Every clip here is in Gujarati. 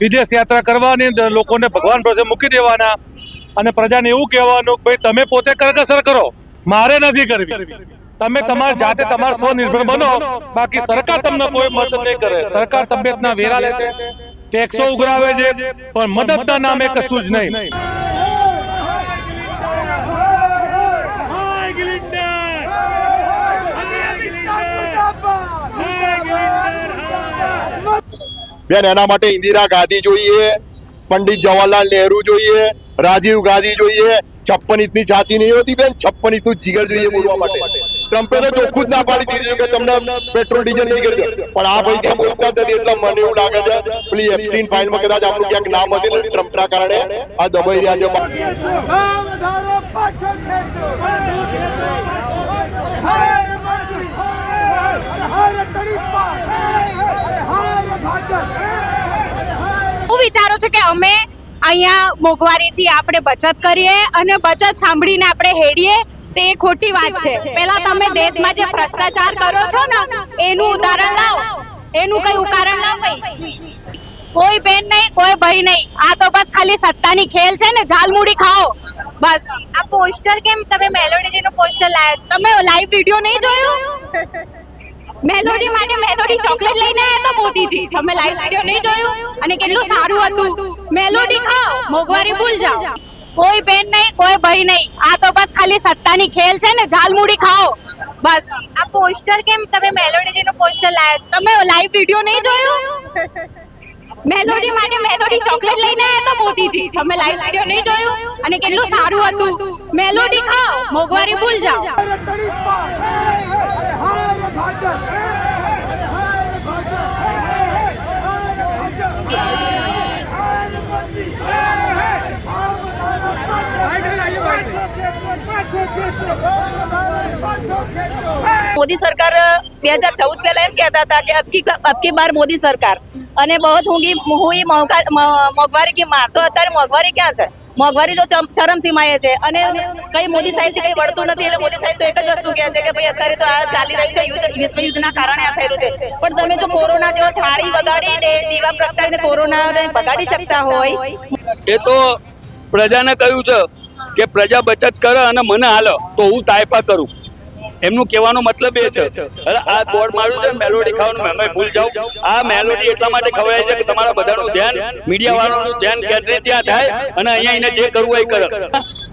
વિદેશ યાત્રા કરવાની, લોકોને ભગવાન ભરોસે મૂકી દેવાના અને પ્રજાને એવું કહેવાનું કે ભાઈ તમે પોતે કરકસર કરો, મારે નથી કરવી. તમે તમારી જાતે તમારા સ્વનિર્ભર બનો, બાકી સરકાર તમને કોઈ મદદ નહીં કરે. સરકાર તબિયતના વેરા લે છે, ટેક્સો ઉઘરાવે છે, પણ મદદના નામે કશું જ નહીં. બેન, એના માટે ઇન્દિરા ગાંધી જોઈએ, પંડિત જવાહરલાલ નહેરુ જોઈએ, રાજીવ ગાંધી જોઈએ. 56 ઇંચની છાતી નહીં હોતી બેન, 56 ઇંચનું જીગર જોઈએ બોલવા માટે. ટ્રમ્પે તો ચોખ્ખું જ ના પાડી દીધું કે તમને પેટ્રોલ ડીઝલ નહીં કરી દે, પણ આ ભાઈ ત્યાં બોલતા નથી. એટલે મને એવું લાગે છે પેલી એપ્સ્ટીન ફાઇલમાં કદાચ આપણું ક્યાંક નામ હશે ને, ટ્રમ્પના કારણે આ દબાઈ રહ્યા છે. હું વિચારો છો કે અમે અહીંયા મોંઘવારીથી આપણે બચત કરીએ અને બચત સાંભળીને આપણે હેડીએ, તે ખોટી વાત છે. પહેલા તમે દેશમાં જે ભ્રષ્ટાચાર કરો છો ને એનું ઉદાહરણ લાવો, એનું કઈ ઉદાહરણ લાવો. કોઈ બેન નહીં, કોઈ ભાઈ નહીં, આ તો બસ ખાલી સત્તાની ખેલ છે ને, ઝાલમુડી ખાઓ બસ. આ પોસ્ટર કેમ તમે મેલોડીજીનું પોસ્ટર લાવ્યા? તમે લાઈવ વિડિયો નહીં જોયું? મેલોડી માટે મેલોડી ચોકલેટ લઈને આવ્યા તો મોદીજી. તમે લાઈવ વિડિયો નહીં જોયું? અને કેટલું સારું હતું. મેલોડી ખાઓ, મોંઘવારી ભૂલ જાઓ. કોઈ બેન નહીં, કોઈ ભાઈ નહીં, આ તો બસ ખાલી સત્તાની ખેલ છે ને, ઝાલમુડી ખાઓ બસ. આ પોસ્ટર કેમ તમે મેલોડીજીનું પોસ્ટર લાવ્યા? તમે લાઈવ વિડિયો નહીં જોયું? મેલોડી માટે મેલોડી ચોકલેટ લઈને આવ્યા તો મોદીજી. તમે લાઈવ વિડિયો નહીં જોયું? અને કેટલું સારું હતું. મેલોડી ખાઓ, મોંઘવારી ભૂલ જાઓ. मोदी सरकार 2014 पहले एम कहता था कि अब की बार मोदी सरकार અને बहुत हुई मोंघवारी की मार. तो અત્યારે મોંઘવારી ક્યાં છે? મોંઘવારી તો ચરમસીમાએ છે અને કઈ મોદી સાહેબથી કઈ વળતું નથી. એટલે મોદી સાહેબ તો એક જ વસ્તુ કહે છે કે ભાઈ અત્યારે તો આ ચાલી રહ્યું છે યુદ્ધ, વિશ્વ યુદ્ધના કારણે આ થઈ રહ્યું છે. પણ તમે જો કોરોના જેવો થાળી વગાડીને દીવા પ્રગટાવીને કોરોનાને ભગાડી શકતા હોય, એ તો પ્રજાને કહ્યું છે કે પ્રજા બચત કરે અને મને હાલો તો હું તાયફા કરું. એમનું કહેવાનો મતલબ એ છે. હવે આ બોર્ડ માર્યું છે મેલોડી ખાવાનું, મેં ભૂલ જાઉં. આ મેલોડી એટલા માટે ખવડાય છે કે તમારા બધાનું ધ્યાન, મીડિયા વાળાનું ધ્યાન કેન્દ્રિત ત્યાં થાય અને અહીંયા એને જે કરવું એ કરે.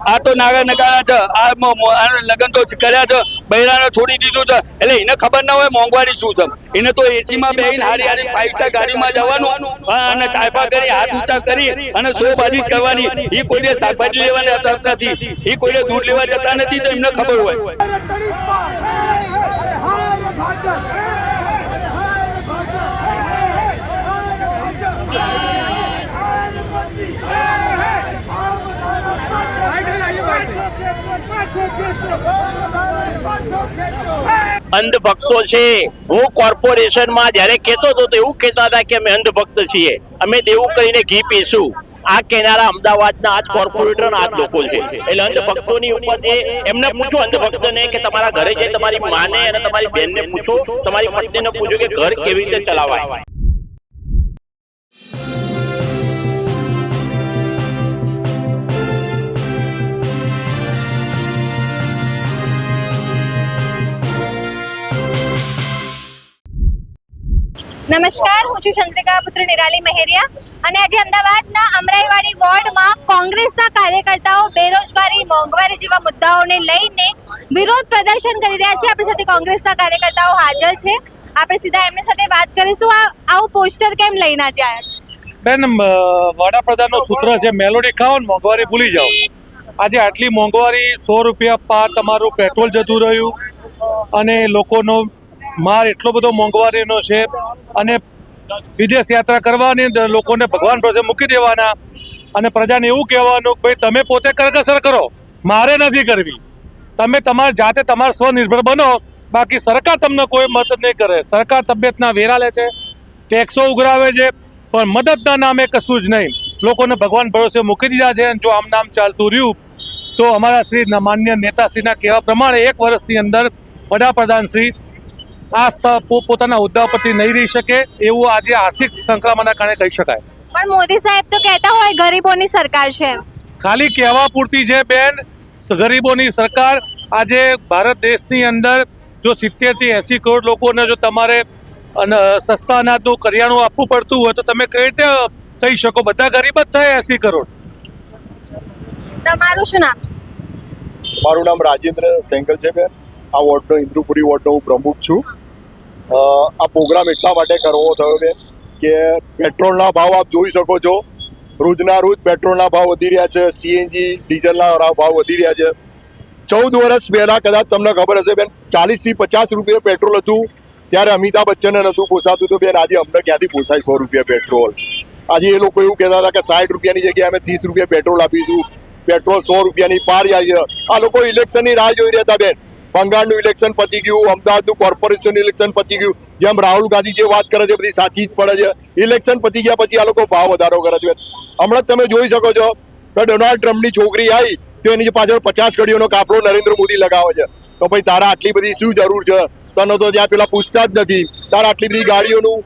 આ તો નાગા નગારા છે, આ લગ્ન તો કર્યા છે, બૈરાને છોડી દીધું છે. એટલે એને ખબર ના હોય મોંઘવારી શું છે. એને તો એસીમાં બેહીને હારી હારી 5 સ્ટાર ગાડીમાં જવાનું અને તાયફા કરી, હાથ ઊંચા કરી અને શોબાજી કરવાની. એ કોઈને શાકભાજી લેવાને જતા નથી, એ કોઈને દૂધ લેવા જતા નથી, તો એમને ખબર હોય. અંધભક્તો છે. હું કોર્પોરેશનમાં જ્યારે કહેતો હતો તો એવું કહેતા હતા કે અમે અંધભક્ત છીએ, અમે દેવું કરીને ઘી પીશું. આ કહેનારા અમદાવાદના આજ કોર્પોરેટર આજ લોકો છે. એટલે અંધભક્તોની ઉપર જે એમને પૂછો, અંધભક્તને, કે તમારા ઘરે જે તમારી માને અને તમારી બહેનને પૂછો, તમારી પત્નીને પૂછો કે ઘર કેવી રીતે ચલાવાય. નમસ્કાર, હું છું ચંદ્રિકા પુત્ર નિરાલી મહેરિયા અને આજે અમદાવાદના અમરાઈવાડી વોર્ડમાં કોંગ્રેસના કાર્યકર્તાઓ બેરોજગારી, મોંઘવારી જેવા મુદ્દાઓને લઈને વિરોધ પ્રદર્શન કરી રહ્યા છે. આપણી સાથે કોંગ્રેસના કાર્યકર્તાઓ હાજર છે. આપણે સીધા એમની સાથે વાત કરીશું. આવું પોસ્ટર કેમ લઈને આજે આવ્યા છે? બેન, વડાપ્રધાનનું સૂત્ર છે મેલોડી ખાઓ ને મોંઘવારી ભૂલી જાઓ. આજે આટલી મોંઘવારી, 100 રૂપિયા પાર તમારું પેટ્રોલ જતું રહ્યું અને લોકોનો માર એટલો બધો મોંઘવારીનો છે. અને વિદેશ યાત્રા કરવાની, લોકોને ભગવાન ભરોસે મૂકી દેવાના અને પ્રજાને એવું કહેવાનું કે ભાઈ તમે પોતે કરકસર કરો, મારે નથી કરવી. તમે તમારી જાતે તમારા સ્વનિર્ભર બનો, બાકી સરકાર તમને કોઈ મદદ નહીં કરે. સરકાર તબિયતના વેરા લે છે, ટેક્સો ઉઘરાવે છે, પણ મદદના નામે કશું જ નહીં. લોકોને ભગવાન ભરોસે મૂકી દીધા છે. અને જો આમ નામ ચાલતું રહ્યું તો અમારા શ્રી માન્ય નેતાશ્રીના કહેવા પ્રમાણે 1 વર્ષની અંદર વડાપ્રધાન શ્રી આ પોતાના હોદ્દા પરથી નહીં રહી શકે એવું આજે આર્થિક સંકળામણના કારણે કહી શકાય. પણ મોદી સાહેબ તો કહેતા હોય ગરીબોની સરકાર છે. ખાલી કહેવા પૂરતી છે બેન. ગરીબોની સરકાર. આજે ભારત દેશની અંદર જો 70 થી 80 કરોડ લોકોને જો તમારે સસ્તા અનાજનું કરિયાણું આપવું પડતું હોય તો તમે કઈ રીતે કહી શકો બધા ગરીબ જ થાય 80 કરોડ? તમારું શું નામ છે? મારું નામ રાજેન્દ્ર સેંગલ છે બેન. આ વોર્ડનો ઇન્દ્રુપુરી વોર્ડનો હું પ્રમુખ છું. આ પ્રોગ્રામ એટલા માટે કરવો થયો બેન કે પેટ્રોલના ભાવ આપ જોઈ શકો છો. રોજના રોજ પેટ્રોલના ભાવ વધી રહ્યા છે, સીએનજી ડીઝલના ભાવ વધી રહ્યા છે. 14 વર્ષ પહેલા કદાચ તમને ખબર હશે બેન 40 થી 50 રૂપિયા પેટ્રોલ હતું ત્યારે અમિતાભ બચ્ચનને નહોતું પોસાતું તો બેન આજે અમને ક્યાંથી પોસાય 100 રૂપિયા પેટ્રોલ. આજે એ લોકો એવું કહેતા હતા કે 60 રૂપિયાની જગ્યાએ અમે 30 રૂપિયા પેટ્રોલ આપીશું. પેટ્રોલ 100 રૂપિયાની પાર જાય છે. આ લોકો ઇલેક્શનની રાહ જોઈ રહ્યા હતા બેન. બંગાળનું ઇલેક્શન પતી ગયું, અમદાવાદનું કોર્પોરેશન ઇલેક્શન પતી ગયું. જેમ રાહુલ ગાંધી જે વાત કરે છે બધી સાચી જ પડે છે. ઇલેક્શન પતી ગયા પછી આ લોકો ભાવ વધારો કરે છે. હમણાં તમે જોઈ શકો છો કે ડોનાલ્ડ ટ્રમ્પની છોકરી આવી તો એની પાછળ 50 ઘડીઓનો કાફલો નરેન્દ્ર મોદી લગાવે છે. તો ભાઈ તારા આટલી બધી શું જરૂર છે? તને તો ત્યાં પેલા પૂછતા જ નથી. તારા આટલી બધી ગાડીઓનું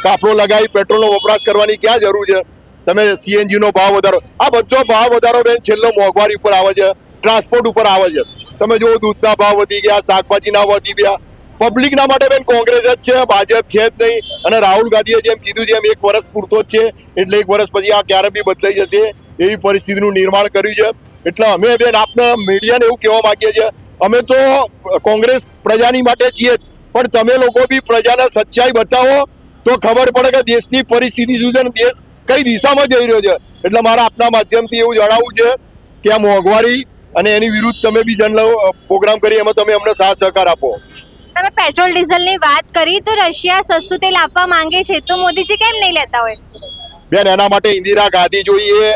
કાફલો લગાવી પેટ્રોલનો વપરાશ કરવાની ક્યાં જરૂર છે? તમે સીએનજીનો ભાવ વધારો, આ બધો ભાવ વધારો બેન છેલ્લો મોંઘવારી ઉપર આવે છે, ટ્રાન્સપોર્ટ ઉપર આવે છે. તમે જો દૂધના ભાવ વધી ગયા, શાકભાજીના વધી ગયા. પબ્લિકના માટે બેન કોંગ્રેસ જ છે, ભાજપ છે જ નહીં. અને રાહુલ ગાંધીએ જેમ કીધું છે એમ 1 વર્ષ પૂરતો જ છે, એટલે 1 વર્ષ પછી આ ક્યારે બી બદલાઈ જશે એવી પરિસ્થિતિનું નિર્માણ કર્યું છે. એટલે અમે બેન આપના મીડિયાને એવું કહેવા માંગીએ છીએ, અમે તો કોંગ્રેસ પ્રજાની માટે છીએ જ, પણ તમે લોકો બી પ્રજાને સચ્ચાઈ બતાવો તો ખબર પડે કે દેશની પરિસ્થિતિ શું છે ને દેશ કઈ દિશામાં જઈ રહ્યો છે. એટલે મારા આપના માધ્યમથી એવું જણાવવું છે કે આ મોંઘવારી અને એની વિરુદ્ધ તમે બી પ્રોગ્રામ કરી એમાં તમે અમને સાથ સહકાર આપો. તમે પેટ્રોલ ડીઝલની વાત કરી તો રશિયા સસ્તું તેલ આપવા માંગે છે તો મોદીજી કેમ નહીં લેતા હોય? બેન એના માટે ઇન્દિરા ગાંધી જોઈએ,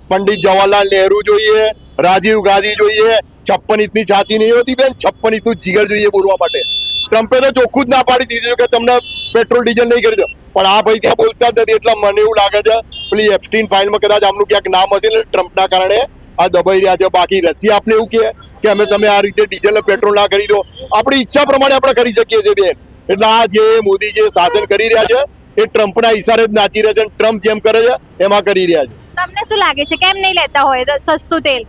પંડિત જવાહરલાલ નહેરુ જોઈએ, રાજીવ ગાંધી જોઈએ. 56 ઇંચની છાતી નહીં હોતી બેન, 56 ઇંચનું જીગર જોઈએ બોલવા માટે. ટ્રમ્પે તો ચોખ્ખું જ ના પાડી દીધું કે તમને પેટ્રોલ ડીઝલ નહીં કરી દો, પણ આ ભાઈ ત્યાં બોલતા જ નથી. એટલે મને એવું લાગે છે પેલી એપ્સ્ટીન ફાઇલમાં કદાચ આમનું ક્યાંક નામ હશે ને ટ્રમ્પના કારણે આ દબાઈ રહ્યા છે. બાકી રશિયા આપણે એવું કહે કે અમે તમે આ રીતે ડીઝલ પેટ્રોલ ના કરી દો, આપણી ઈચ્છા પ્રમાણે આપણે કરી શકીએ છીએ બેન. એટલે આ જે મોદી જે શાસન કરી રહ્યા છે એ ટ્રમ્પના ઈશારે જ નાચી રહ્યા છે. ટ્રમ્પ જેમ કરે છે એમાં કરી રહ્યા છે. તમને શું લાગે છે કેમ નહીં લેતા હોય સસ્તું તેલ?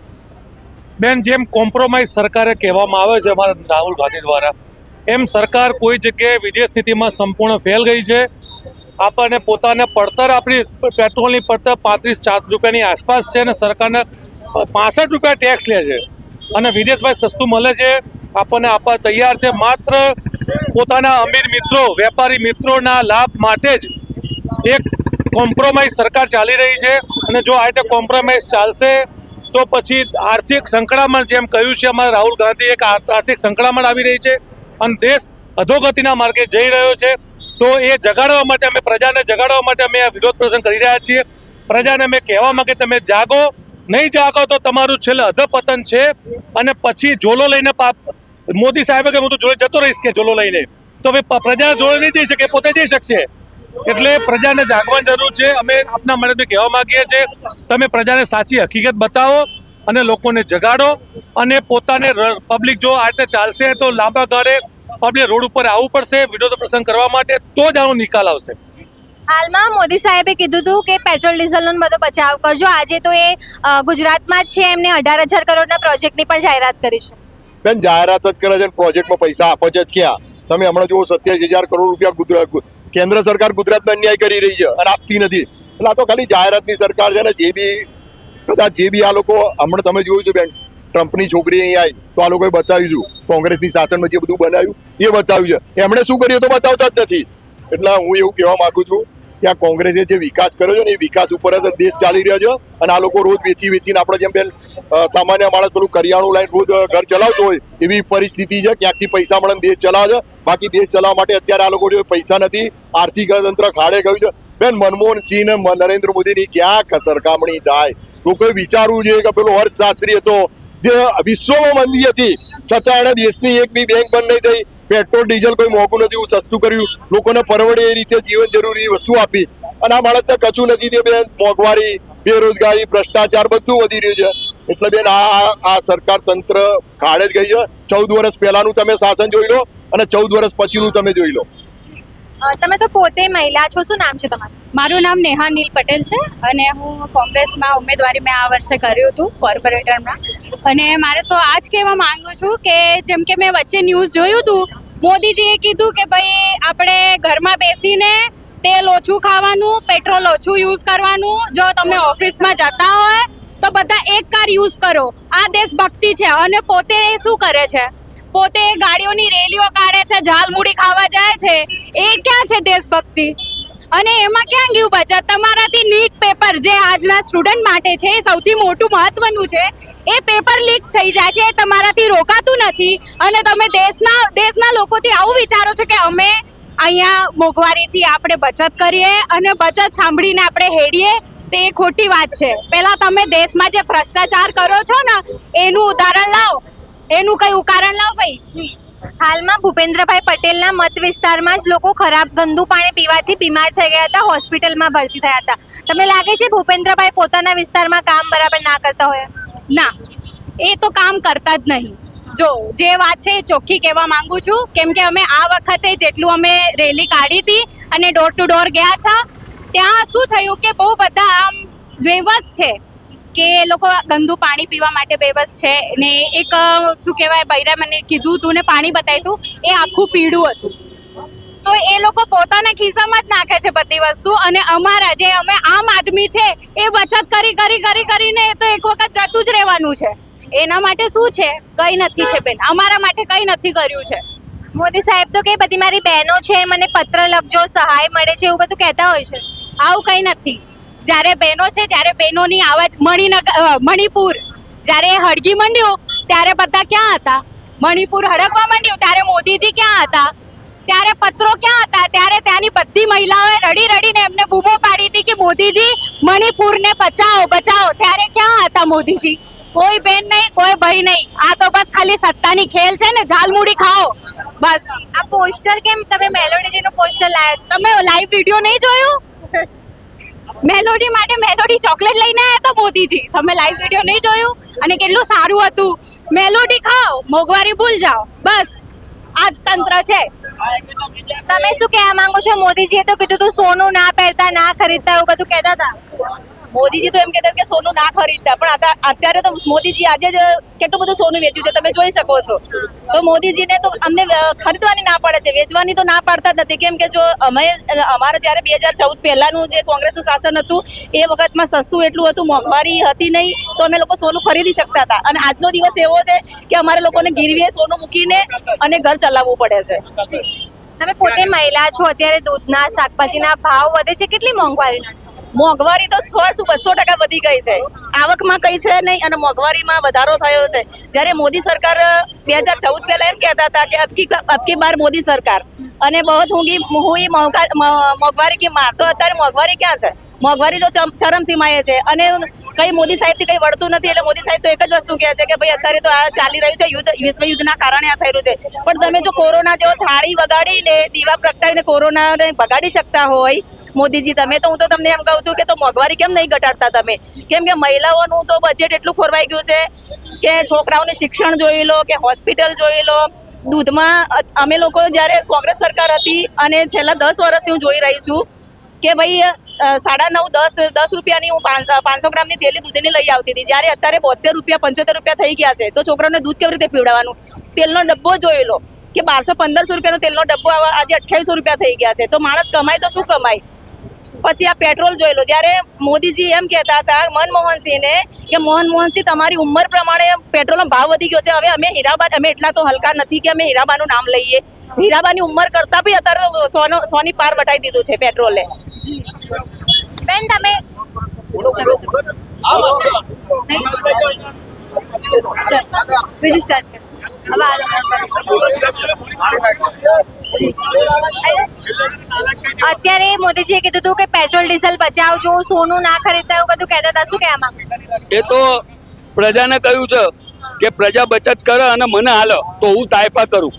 બેન જેમ કોમ્પ્રોમાઇઝ સરકારે કહેવામાં આવે છે અમારા રાહુલ ગાંધી દ્વારા, એમ સરકાર કોઈ જગ્યાએ વિદેશ નીતિમાં સંપૂર્ણ ફેલ ગઈ છે. આપણને પોતાને પડતર આપણી પેટ્રોલની પડતર 35-40 રૂપિયાની આસપાસ છે અને સરકારને 65 રૂપિયા ટેક્સ લે છે અને વિદેશમાં સસ્તું મળે છે. આપણને આપવા તૈયાર છે. માત્ર પોતાના અમીર મિત્રો, વેપારી મિત્રોના લાભ માટે જ એક કોમ્પ્રોમાઇઝ સરકાર ચાલી રહી છે. અને જો આ રીતે કોમ્પ્રોમાઇઝ ચાલશે તો પછી આર્થિક સંકળામણ, જેમ કહ્યું છે અમારા રાહુલ ગાંધી, એક આર્થિક સંકળામણ આવી રહી છે અને દેશ અધોગતિના માર્ગે જઈ રહ્યો છે. તો એ જગાડવા માટે અમે પ્રજાને જગાડવા માટે અમે આ વિરોધ પ્રદર્શન કરી રહ્યા છીએ. પ્રજાને અમે કહેવા માંગે તમે જાગો, નહીં જાગો તો તમારું છેલ્લે અધપતન છે. અને પછી ઝોલો લઈને મોદી સાહેબે કે હું તો જોડે જતો રહીશ કે ઝોલો લઈને, તો ભાઈ પ્રજા જોડે નહીં જઈ શકે, પોતે જઈ શકશે. એટલે પ્રજાને જાગવાની જરૂર છે. અમે આપના માટે કહેવા માંગીએ છીએ તમે પ્રજાને સાચી હકીકત બતાવો અને લોકોને જગાડો. અને પોતાને પબ્લિક જો આ રીતે ચાલશે તો લાંબા ગાળે પબ્લિક રોડ ઉપર આવવું પડશે વિરોધ પ્રદર્શન કરવા માટે, તો જ આનો નિકાલ આવશે. હાલમાં મોદી સાહેબે કીધું હતું કે પેટ્રોલ ડીઝલનો બધો બચાવ કરજો. આજે તો એ ગુજરાતમાં જ છે, એમને 18,000 કરોડના પ્રોજેક્ટની પણ જાહેરાત કરી છે. બેન જાહેરાત જ કરે છે, પ્રોજેક્ટમાં પૈસા આપે છે જ ક્યાં? તમે હમણાં જુઓ 27,000 કરોડ રૂપિયા કેન્દ્ર સરકાર ગુજરાતને અન્યાય કરી રહી છે અને આપતી નથી. એટલે આ તો ખાલી જાહેરાતની સરકાર છે ને. જે બી આ લોકો હમણાં તમે જોયું છે બેન, ટ્રમ્પની છોકરી અહીં આવી તો આ લોકોએ બતાવ્યું છે કોંગ્રેસની શાસનમાં જે બધું બનાવ્યું એ બતાવ્યું છે. એમણે શું કર્યું તો બતાવતા જ નથી. એટલે હું એવું કહેવા માંગુ છું કે આ કોંગ્રેસે જે વિકાસ કર્યો છે ને એ વિકાસ ઉપર જ દેશ ચાલી રહ્યો છે. અને આ લોકો રોજ વેચીને આપણે જેમ બેન સામાન્ય માણસ પેલું કરિયાણું લાઈન રોજ ઘર ચલાવતો હોય એવી પરિસ્થિતિ છે. ક્યાંકથી પૈસા મળે દેશ ચલાવે છે. બાકી દેશ ચલાવવા માટે અત્યારે આ લોકો જો પૈસા નથી, આર્થિક તંત્ર ખાડે ગયું છે. બેન મનમોહન સિંહ ને નરેન્દ્ર મોદીની ક્યાં સરખામણી થાય? લોકોએ વિચારવું જોઈએ કે પેલો અર્થશાસ્ત્રી હતો જે વિશ્વમાં મંદી હતી છતાં એણે દેશની એક બી બેંક બંધ નહીં થઈ. પેટ્રોલ ડીઝલ કોઈ મોંઘું નથી, એવું સસ્તું કર્યું, લોકોને પરવડે એ રીતે જીવન જરૂરી વસ્તુ આપી. અને આ માણસને કશું નથી. તે બેન મોંઘવારી, બેરોજગારી, ભ્રષ્ટાચાર બધું વધી રહ્યું છે. એટલે બેન આ સરકાર તંત્ર ખાડે જ ગઈ છે. 14 વર્ષ પહેલાનું તમે શાસન જોઈ લો અને 14 વર્ષ પછીનું તમે જોઈ લો. તમે તો પોતે મહિલા છો, શું નામ છે તમારું? મારું નામ નેહા નીલ પટેલ છે અને હું કોંગ્રેસમાં ઉમેદવારી મેં આ વર્ષે કર્યું હતું કોર્પોરેટરમાં. અને મારે તો આ જ કહેવા માંગુ છું કે જેમ કે મેં વચ્ચે ન્યૂઝ જોયું હતું, મોદીજીએ કીધું કે ભાઈ આપણે ઘરમાં બેસીને તેલ ઓછું ખાવાનું, પેટ્રોલ ઓછું યુઝ કરવાનું, જો તમે ઓફિસમાં જતા હોય તો બધા એક કાર યુઝ કરો. આ દેશભક્તિ છે. અને પોતે એ શું કરે છે? પોતે ગાડીઓની રેલીઓ કાઢે છે, ઝાલમૂડી ખાવા જાય છે. એ ક્યાં છે દેશભક્તિ? અને એમાં ક્યાં ગયું બચત? તમારાથી નીટ પેપર જે આજના સ્ટુડન્ટ માટે છે એ સૌથી મોટું મહત્વનું છે, એ પેપર લીક થઈ જાય છે, એ તમારાથી રોકાતું નથી. અને તમે દેશના લોકોથી આવું વિચારો છો કે અમે અહીંયા મોંઘવારીથી આપણે બચત કરીએ અને બચત સાંભળીને આપણે હેડીએ, તે ખોટી વાત છે. પહેલા તમે દેશમાં જે ભ્રષ્ટાચાર કરો છો ને એનું ઉદાહરણ લાવો, એનું કઈ ઉદાહરણ લાવો ભાઈ. હાલમાં ભૂપેન્દ્રભાઈ પટેલના મત વિસ્તારમાં જ લોકો ખરાબ ગંદુ પાણી પીવાથી બીમાર થઈ ગયા હતા, હોસ્પિટલમાં ભરતી થયા હતા. તમને લાગે છે ભૂપેન્દ્રભાઈ પોતાના વિસ્તારમાં કામ બરાબર ના કરતા હોય? ના, એ તો કામ કરતા જ નહીં. જો જે વાત છે એ ચોખ્ખી કહેવા માંગુ છું, કેમ કે અમે આ વખતે જેટલું અમે રેલી કાઢી હતી અને ડોર ટુ ડોર ગયા હતા, ત્યાં શું થયું કે બહુ બધા આમ બેવસ છે કે એ લોકો ગંદુ પાણી પીવા માટે બેવસ છે. ને એક શું કહેવાય, બૈરા મને કીધું હતું ને પાણી બતાવ્યું હતું, એ આખું પીળું હતું. તો એ લોકો પોતાના ખિસ્સામાં જ નાખે છે બધી વસ્તુ. અને અમારા જે અમે આમ આદમી છે એ બચત કરીને તો એક વખત જતું જ રહેવાનું છે. એના માટે શું છે? કંઈ નથી છે બેન, અમારા માટે કંઈ નથી કર્યું છે. મોદી સાહેબ તો કે બધી મારી બહેનો છે, મને પત્ર લખજો, સહાય મળે છે, એવું બધું કહેતા હોય છે. આવું કંઈ નથી. જ્યારે બહેનો છે, જ્યારે બહેનોની આવાજ મણિપુર જ્યારે હળગી માંડ્યું ત્યારે બધા ક્યાં હતા? મણિપુર હડકવા માંડ્યું ત્યારે મોદીજી ક્યાં હતા? ત્યારે પત્રો ક્યાં હતા? ત્યારે ત્યાંની બધી મહિલાઓએ રડીને એમને બૂમો પાડી હતી કે મોદીજી મણિપુરને બચાવો. ત્યારે ક્યાં હતા મોદીજી? કોઈ બેન નહીં, કોઈ ભાઈ નહીં. આ તો બસ ખાલી સત્તાની ખેલ છે ને, ઝાલમૂડી ખાઓ બસ. આ પોસ્ટર કેમ તમે મેલોડીજીનું પોસ્ટર લાવ્યા છો? તમે લાઈવ વિડીયો નહીં જોયું? મેલોડી માટે મેલોડી ચોકલેટ લઈને આવ્યા હતા મોદીજી. તમે લાઈવ વિડીયો નહીં જોયું? અને કેટલું સારું હતું. મેલોડી ખાઓ, મોંઘવારી ભૂલ જાઓ, બસ આ જ તંત્ર છે. તમે શું કહેવા માંગો છો? મોદીજીએ તો કીધું તું સોનું ના પહેરતા, ના ખરીદતા, એવું બધું કહેતા હતા. મોદીજી તો એમ કહેતા કે સોનું ના ખરીદતા, પણ અત્યારે તો મોદીજી આજે જ કેટલું બધું સોનું વેચ્યું છે, તમે જોઈ શકો છો. તો મોદીજીને તો અમને ખરીદવાની ના પડે છે, વેચવાની તો ના પાડતા જ નથી. કેમ કે જો અમારે જ્યારે 2014 પહેલાનું જે કોંગ્રેસનું શાસન હતું એ વખતમાં સસ્તું એટલું હતું, મોંઘવારી હતી નહીં, તો અમે લોકો સોનું ખરીદી શકતા હતા. અને આજનો દિવસ એવો છે કે અમારે લોકોને ગીરવે સોનું મૂકીને અને ઘર ચલાવવું પડે છે. તમે પોતે મહિલા છો, અત્યારે દૂધના, શાકભાજીના ભાવ વધે છે, કેટલી મોંઘવારી તો 100% વધી ગઈ છે. આવકમાં કઈ છે નહીં અને મોંઘવારીમાં વધારો થયો છે. જ્યારે મોદી સરકાર 2014 પહેલા એમ કહેતા હતા કે અબકી બાર મોદી સરકાર અને બહુ હુઈ મોંઘવારી કી માર. તો અત્યારે મોંઘવારી ક્યાં છે? મોંઘવારી તો ચરમસીમાએ છે. અને કઈ મોદી સાહેબથી કઈ વળતું નથી. એટલે મોદી સાહેબ તો એક જ વસ્તુ કહે છે કે ભાઈ અત્યારે તો આ ચાલી રહ્યું છે યુદ્ધ, વિશ્વ યુદ્ધના કારણે આ થઈ રહ્યું છે. પણ તમે જો કોરોના જેવો થાળી વગાડીને, દીવા પ્રગટાવીને કોરોનાને ભગાડી શકતા હોય મોદીજી તમે, તો હું તો તમને એમ કહું છું કે તો મોંઘવારી કેમ નહીં ઘટાડતા તમે? કેમ કે મહિલાઓનું તો બજેટ એટલું ખોરવાઈ ગયું છે કે છોકરાઓને શિક્ષણ જોઈ લો કે હોસ્પિટલ જોઈ લો. દૂધમાં અમે લોકો જ્યારે કોંગ્રેસ સરકાર હતી અને છેલ્લા 10 વર્ષથી હું જોઈ રહી છું કે ભાઈ 9.5-10 રૂપિયાની હું 500 ગ્રામની થેલી દૂધની લઈ આવતી હતી. જ્યારે અત્યારે 72 રૂપિયા 75 રૂપિયા થઈ ગયા છે. તો છોકરાઓને દૂધ કેવી રીતે પીવડાવવાનું? તેલનો ડબ્બો જોઈ લો કે 1200-1500 રૂપિયાનો તેલનો ડબ્બો આજે 2800 રૂપિયા થઈ ગયા છે. તો માણસ કમાય તો શું કમાય? પછી આ પેટ્રોલ જોઈ લો. જ્યારે મોદીજી એમ કહેતા હતા મનમોહનસિંહને કે મનમોહનસિંહ તમારી ઉંમર પ્રમાણે પેટ્રોલનો ભાવ વધી ગયો છે. હવે અમે અમે એટલા તો હલકા નથી કે અમે હીરાબાનું નામ લઈએ. હીરાબાની ઉંમર કરતા બી અત્યારે સોની પાર વટાઈ દીધું છે પેટ્રોલે. બેન તમે બીજું સ્ટાર્ટ કરો. અત્યારે મોદીજીએ કીધું હતું કે પેટ્રોલ ડીઝલ બચાવજો, સોનું ના ખરીદતા, એવું બધું કહેતા હતા. શું કહેવા માંગો? એ તો પ્રજાને કહ્યું છે કે પ્રજા બચત કરે અને મને હાલે તો હું તાયફા કરું.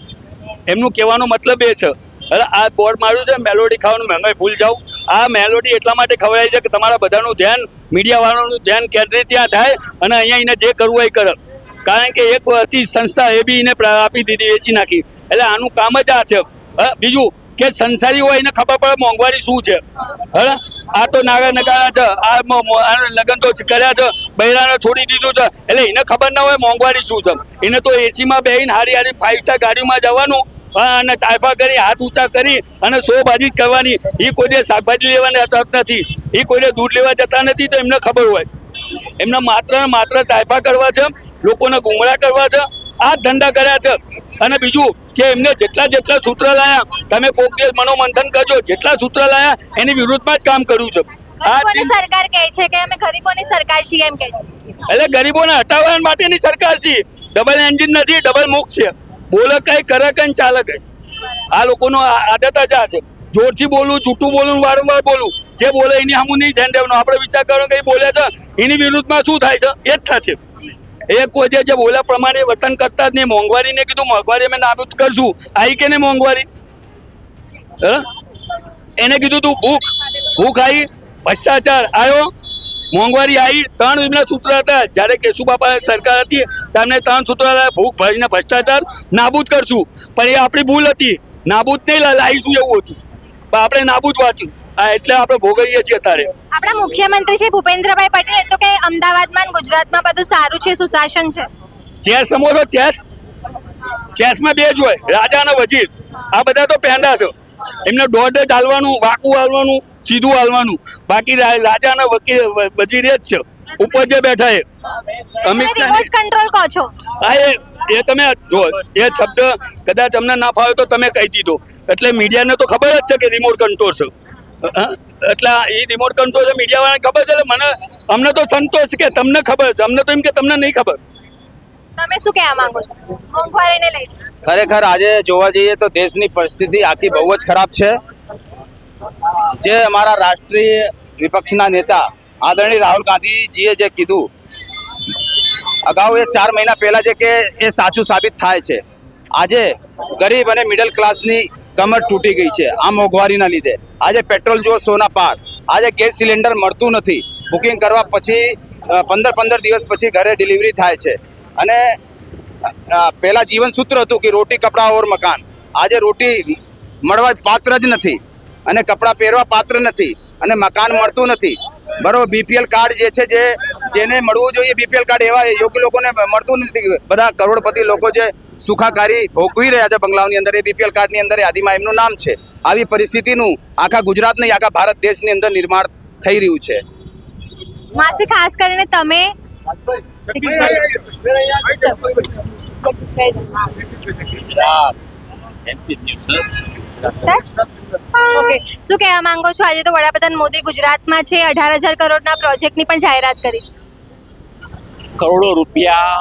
એમનું કહેવાનો મતલબ એ છે. હવે આ બોર્ડ માર્યું છે મેલોડી ખાવાનું મહેંગાઈ ભૂલ જાવ. આ મેલોડી એટલા માટે ખવડાય છે કે તમારા બધાનું ધ્યાન, મીડિયાવાળાનું ધ્યાન કેન્દ્રિત ત્યાં થાય અને અહીંયા એને જે કરવું એ કરે. કારણ કે એક હતી સંસ્થા એ બી એને આપી દીધી, વેચી નાખી. એટલે આનું કામ જ આ છે. બીજું કે સંસારી હોય એને ખબર પડે મોંઘવારી શું છે. હે આ તો નાગા નગારા છે, આ લગ્ન તો કર્યા છે, બૈરાને છોડી દીધું છે, એટલે એને ખબર ના હોય મોંઘવારી શું છે. એને તો એસીમાં બેહીને હારી 5 સ્ટાર ગાડીમાં જવાનું અને ટાઈફા કરી હાથ ઊંચા કરી અને શોબાજી જ કરવાની. એ કોઈને શાકભાજી લેવાને જતા નથી, એ કોઈને દૂધ લેવા જતા નથી, તો એમને ખબર હોય એમને માત્ર ને માત્ર ટાઈફા કરવા છે, લોકોને ગુમરાહ કરવા છે, આ ધંધા કર્યા છે. અને બીજું કે એમને જેટલા સૂત્ર લાયા, તમે કોક દિવસ મનોમંથન કરજો, જેટલા સૂત્ર લાયા એની વિરુદ્ધમાં જ કામ કર્યું છે. ગરીબોની સરકાર કહે છે કે અમે ગરીબોની સરકાર છીએ એમ કહે છે. એટલે ગરીબોને હટાવવા માટેની સરકાર છે. ડબલ એન્જિન નથી, ડબલ મુખ છે. બોલે કઈ કરે કઈ ચાલે કઈ. આ લોકોનો આદત જ આ છે. જોરથી બોલું, જૂઠું બોલું, વારંવાર બોલું, જે બોલે એની સામું નહીં ધ્યાન દેવાનું. આપણે વિચાર કરવાનો કઈ બોલે છે એની વિરુદ્ધમાં શું થાય છે એ જ થશે. એ કોઈ જે બોલ્યા પ્રમાણે વર્તન કરતા જ નહીં. મોંઘવારીને કીધું મોંઘવારી અમે નાબૂદ કરશું, આવી કે નહીં મોંઘવારી? એને કીધું તું ભૂખ આવી, ભ્રષ્ટાચાર આવ્યો, મોંઘવારી આવી. 3 એમના સૂત્ર હતા. જ્યારે કેશુબાપા સરકાર હતી ત્યારે 3 સૂત્ર હતા: ભૂખ, ભય, ભ્રષ્ટાચાર નાબૂદ કરશું. પણ એ આપણી ભૂલ હતી, નાબૂદ નહીં લાવીશું એવું હતું, પણ આપણે નાબૂદ વાંચ્યું. એટલે આપણે ભોગવીએ છીએ અત્યારે. આપણા મુખ્યમંત્રી છે ભૂપેન્દ્રભાઈ પટેલ, તો કે અમદાવાદમાં અને ગુજરાતમાં બધું સારું છે, સુશાસન છે. ચેસ સમજો, ચેસમાં 2 જ હોય, રાજા અને વજીર. આ બધા તો પેંડા છે. એમને દોડ જ હાલવાનું, વાકું હાલવાનું, સીધું હાલવાનું. બાકી રાજા અને વજીર જ છે ઉપર જે બેઠા એ. રિમોટ કંટ્રોલ કહો છો. હા, એ તમે જો એ શબ્દ કદાચ અમને ના ફાવે તો તમે કહી દીધો. એટલે મીડિયાને તો ખબર જ છે કે રિમોટ કંટ્રોલ છે. એટલે એ રિમોટ કંટ્રોલ છે, મીડિયાવાળાને ખબર છે. એટલે અમને તો સંતોષ કે તમને ખબર છે, અમને તો એમ કે તમને નહીં ખબર. તમે શું કહેવા માંગો છો મોંઘવારીને લઈને? ખરેખર આજે જોવા જઈએ તો દેશની પરિસ્થિતિ આખી બહુ જ ખરાબ છે. જે અમારા રાષ્ટ્રીય વિપક્ષના નેતા આદરણીય રાહુલ ગાંધીજીએ જે કીધું અગાઉ, એ 4 મહિના પહેલા જે કે એ સાચું સાબિત થાય છે. આજે ગરીબ અને મિડલ ક્લાસની કમર તૂટી ગઈ છે આ મોંઘવારીના લીધે. આજે પેટ્રોલ જો સોના પાર, આજે ગેસ સિલિન્ડર મળતું નથી. બુકિંગ કરવા પછી 15 દિવસ પછી ઘરે ડિલિવરી થાય છે. અને પહેલા જીવન સૂત્ર હતું કે રોટી, કપડાં ઓર મકાન. આજે રોટી મળવા પાત્ર જ નથી, અને કપડાં પહેરવા પાત્ર નથી, અને મકાન મળતું નથી. બરોબર, બીપીએલ કાર્ડ જે છે, જેને મળવું જોઈએ બીપીએલ કાર્ડ, એવા યોગ્ય લોકોને મળતું નથી. બધા કરોડપતિ લોકો જે સુખાકારી ભોગવી રહ્યા છે બંગલાઓની અંદર, એ બીપીએલ કાર્ડની અંદર યાદીમાં એમનું નામ છે. આવી પરિસ્થિતિનું આખા ગુજરાત નહીં, આખા ભારત દેશની અંદર નિર્માણ થઈ રહ્યું છે. માસી, ખાસ કરીને તમે ઓકે, શું કહેવા માંગો છો? આજે તો વડાપ્રધાન મોદી ગુજરાતમાં છે, 18,000 કરોડના પ્રોજેક્ટની પણ જાહેરાત કરી છે. કરોડો રૂપિયા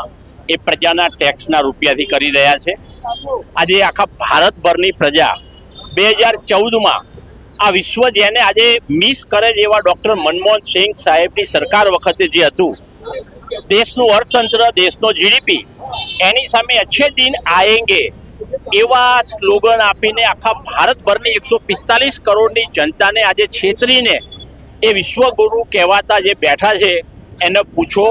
એ પ્રજાના ટેક્સના રૂપિયાથી કરી રહ્યા છે. આજે આખા ભારતભરની પ્રજા 2014માં આ વિશ્વ જેને આજે મિસ કરે છે એવા ડૉક્ટર મનમોહન સિંહ સાહેબની સરકાર વખતે જે હતું, દેશનું અર્થતંત્ર, દેશનો જીડીપી, એની સામે અચ્છે દિન આયેંગે એવા સ્લોગન આપીને આખા ભારતભરની 145 કરોડની જનતાને આજે છેતરીને એ વિશ્વગુરુ કહેવાતા જે બેઠા છે એને પૂછો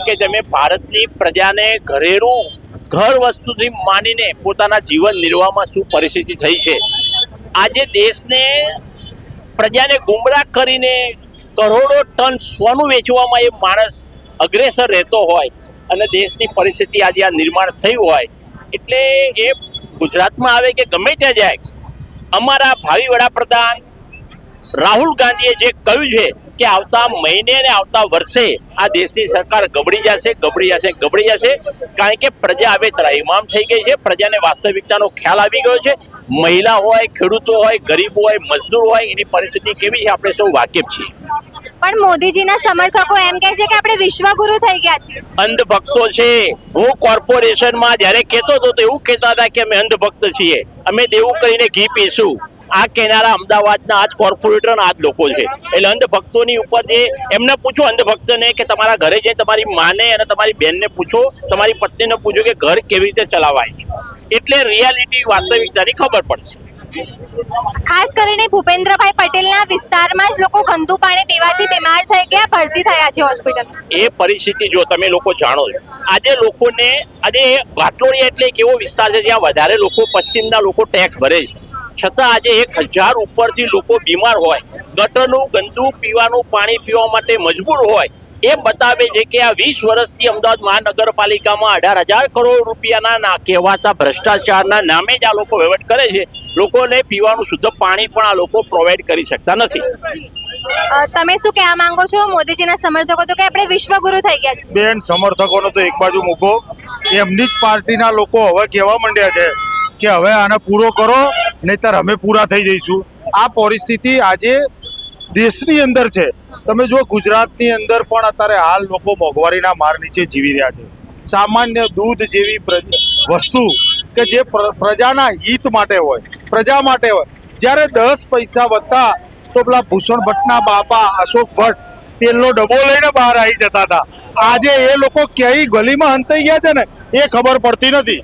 કે તમે ભારતની પ્રજાને ઘર વસ્તુથી માંડીને પોતાના જીવન નિર્વાહમાં શું પરિસ્થિતિ થઈ છે. આજે દેશને, પ્રજાને ગુમરાહ કરીને કરોડો ટન સોનું વેચવામાં એ માણસ અગ્રેસર રહેતો હોય અને દેશની પરિસ્થિતિ આજે આ નિર્માણ થયું હોય, એટલે એ ગુજરાતમાં આવે કે ગમે ત્યાં જાય, અમારા ભાવિ વડાપ્રધાન રાહુલ ગાંધીએ જે કહ્યું છે કે આવતા મહિને ને આવતા વર્ષે આ દેશની સરકાર ગબડી જશે, કારણ કે પ્રજા હવે ત્રાહિમામ થઈ ગઈ છે. પ્રજાને વાસ્તવિકતાનો ખ્યાલ આવી ગયો છે. મહિલા હોય, ખેડૂતો હોય, ગરીબ હોય, મજદૂર હોય, એની પરિસ્થિતિ કેવી છે આપણે સૌ વાકેફ છીએ. પણ મોદીજીના સમર્થકો એમ કહે છે કે આપણે વિશ્વગુરુ થઈ ગયા છીએ. અંધભક્તો છે. હું કોર્પોરેશનમાં જ્યારે કહેતો હતો તો એવું કહેતા હતા કે અમે અંધભક્ત છીએ, અમે દેવું કરીને ઘી પીશું. આ કહેનારા અમદાવાદના આજ કોર્પોરેટર આ જ લોકો છે. એટલે અંધભક્તોની ઉપર જે એમને પૂછો, અંધભક્તને, કે તમારા ઘરે જઈ તમારી માને અને તમારી બહેનને પૂછો, તમારી પત્નીને પૂછો કે ઘર કેવી રીતે ચલાવાય, એટલે રિયાલિટી, વાસ્તવિકતાની ખબર પડશે. ખાસ કરીને ભૂપેન્દ્રભાઈ પટેલના વિસ્તારમાં જ લોકો ગંદુ પાણી પીવાથી બીમાર થઈ ગયા, ભરતી થયા છે હોસ્પિટલ. એ પરિસ્થિતિ જો તમે લોકો જાણો છો, આજે લોકોને, આજે ઘાટલોડિયા એટલે એક એવો વિસ્તાર છે જ્યાં વધારે લોકો, પશ્ચિમના લોકો ટેક્સ ભરે છે. છતાં આજે 1000 ઉપરથી લોકો બીમાર હોય, ગટરનું ગંદુ પીવાનું પાણી પીવા માટે મજબૂર હોય, એ બતાવે છે કે આ 20 વર્ષથી અમદાવાદ મહાનગરપાલિકામાં 18,000 કરોડ રૂપિયાના કહેવાતા ભ્રષ્ટાચારના નામે જ આ લોકો વહીવટ કરે છે. લોકોને પીવાનું શુદ્ધ પાણી પણ આ લોકો પ્રોવાઈડ કરી શકતા નથી. તમે શું કહેવા માંગો છો? મોદીજીના સમર્થકો તો કે આપણે વિશ્વગુરુ થઈ ગયા છે. બેન, સમર્થકોનો તો એક બાજુ મૂકો, એમની જ પાર્ટીના લોકો હવે કહેવા માંડ્યા છે કે હવે આને પૂરો કરો, નહીતર અમે પૂરા થઈ જઈશું. આ પરિસ્થિતિ આજે દેશની અંદર છે. તમે જો ગુજરાતની અંદર પણ અત્યારે હાલ લોકો મોંઘવારીના માર નીચે જીવી રહ્યા છે. સામાન્ય દૂધ જેવી વસ્તુ કે જે પ્રજાના હિત માટે હોય, પ્રજા માટે હોય, જ્યારે 10 પૈસા વધતા તો પેલા ભૂષણ ભટ્ટના બાપા અશોક ભટ્ટ તેલનો ડબ્બો લઈને બહાર આવી જતા હતા. આજે એ લોકો ક્યાંય ગલીમાં હંતાઈ ગયા છે ને એ ખબર પડતી નથી.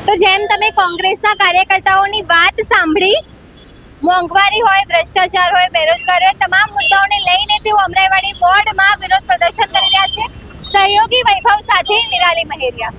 તો જેમ તમે કોંગ્રેસના કાર્યકર્તાઓની વાત સાંભળી, મોંઘવારી હોય, ભ્રષ્ટાચાર હોય, બેરોજગારી હોય, તમામ મુદ્દાઓને લઈને તેઓ અમરાઈવાડી બોર્ડમાં વિરોધ પ્રદર્શન કરી રહ્યા છે. સહયોગી વૈભવ સાથે નિરાલી મહેરિયા.